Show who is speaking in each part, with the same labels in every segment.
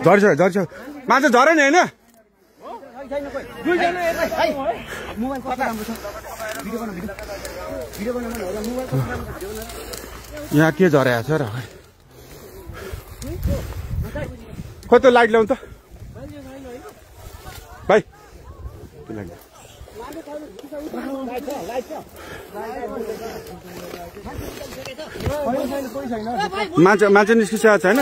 Speaker 1: झर्छ झर्छ मान्छे झरेन होइन यहाँ के झरेको छ र खोइ त्यो लाइट ल्याउनु त भाइ मान्छे निस्किसकेको छैन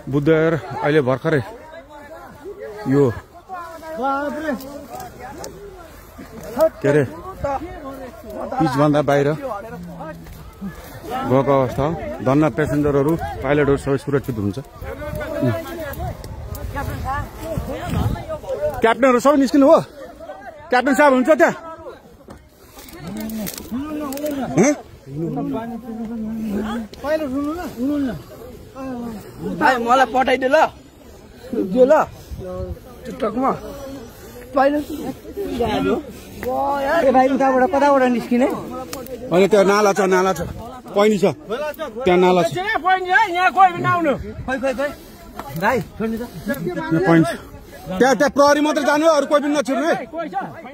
Speaker 1: बुद्धर अहिले भर्खरै यो के अरे पिचभन्दा बाहिर गएको अवस्था हो धन्न पेसेन्जरहरू पाइलटहरू सबै सुरक्षित हुन्छ क्याप्टनहरू सबै निस्किनु हो क्याप्टन साहब हुन्छ त्यहाँ
Speaker 2: मलाई पठाइदियो ल दियो ल टिकटकमा उताबाट कताबाट निस्किने
Speaker 1: अनि त्यहाँ नाला छ पैनी छ त्यहाँ नाला छ त्यहाँ प्रहरी मात्रै जानु अरू कोही पनि नछिर्नु है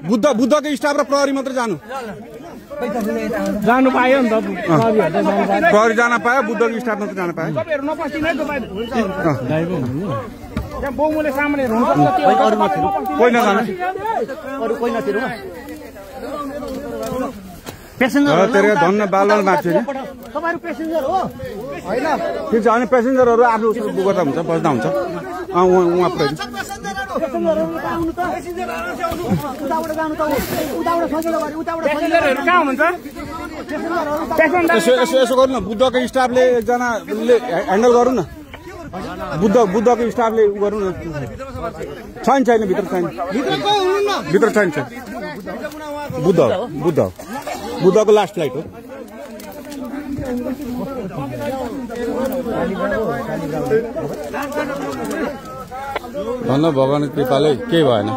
Speaker 1: बुद्धको स्टाफ र प्रहरी मात्रै जानु
Speaker 2: पायो नि त
Speaker 1: प्रहरी जान पायो बुद्धको स्टाफ मात्रै जान पायो कोही नजानु धन्न बालवाल मान्छे ठिक छ अनि पेसेन्जरहरू आफ्नो गर्दा हुन्छ बस्दा हुन्छ उहाँ यसो गर्नु न बुद्धको स्टाफले एकजनाले ह्यान्डल गर्नु न बुद्धको स्टाफले उ गर्नु न छैन भित्र छैन बुद्धको लास्ट फ्लाइट हो धन्न भगवान कृपाले केही भएन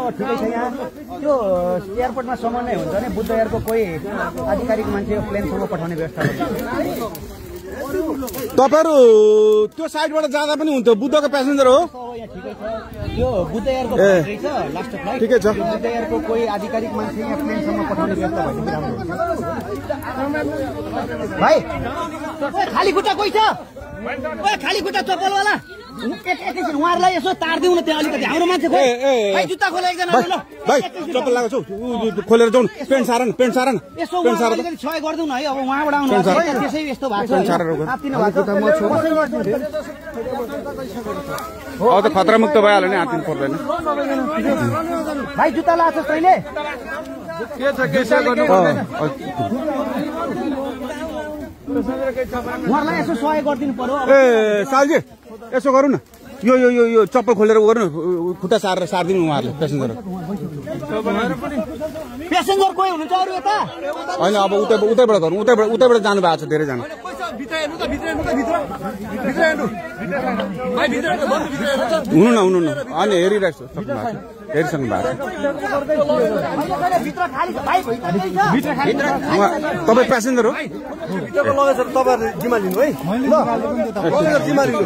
Speaker 2: त्यो एयरपोर्टमा समन्वय हुन्छ भने बुद्ध एयरको कोही आधिकारिक मान्छे प्लेनसम्म पठाउने व्यवस्था
Speaker 1: तपाईहरु त्यो साइडबाट जाँदा पनि हुन्थ्यो बुद्धको प्यासेन्जर हो
Speaker 2: यो बुद्ध एयरको फ्लाइट छ लास्ट फ्लाइट
Speaker 1: ठिकै छ
Speaker 2: बुद्ध एयरको कोही आधिकारिक मान्छे यहाँ प्लेनसम्म पठाउने व्यवस्था भएपछि राम्रो भाइ खाली खुट्टा कोही छ खाली खुट्टा चप्पलवाला एकैछिन उहाँहरूलाई यसो तार दिउँ न त्यहाँ अलिकति हाम्रो मान्छे खोइ जुत्ता खोला एकजना
Speaker 1: भाइ चप्पल लगाएको छु खोलेर जाउँ पेन्ट सार न
Speaker 2: यसो अलिकति सहयोग गरिदिउँ न है अब उहाँबाट आउनु त्यसै यस्तो भएको
Speaker 1: छ त खतरा मुक्त भइहाल्यो नि आत्तिनु पर्दैन
Speaker 2: भाइ जुत्ता लगाएको छ तैँले उहाँहरूलाई यसो सहयोग गरिदिनु पर्यो
Speaker 1: ए सालजी यसो गरौँ न यो चप्पल खोलेर गर्नु खुट्टा सारिदिनु उहाँहरूले
Speaker 2: पेसेन्जर कोही हुनुहुन्छ अरू यता
Speaker 1: होइन अब उतैबाट गरौँ उतैबाट जानु भएको छ धेरैजना हुनु न अनि हेरिरहेको छु हेरिसक्नु भएको तपाईँ प्यासेन्जर हो
Speaker 2: तपाईँहरूले जिम्मा लिनु है जिम्मा लिनु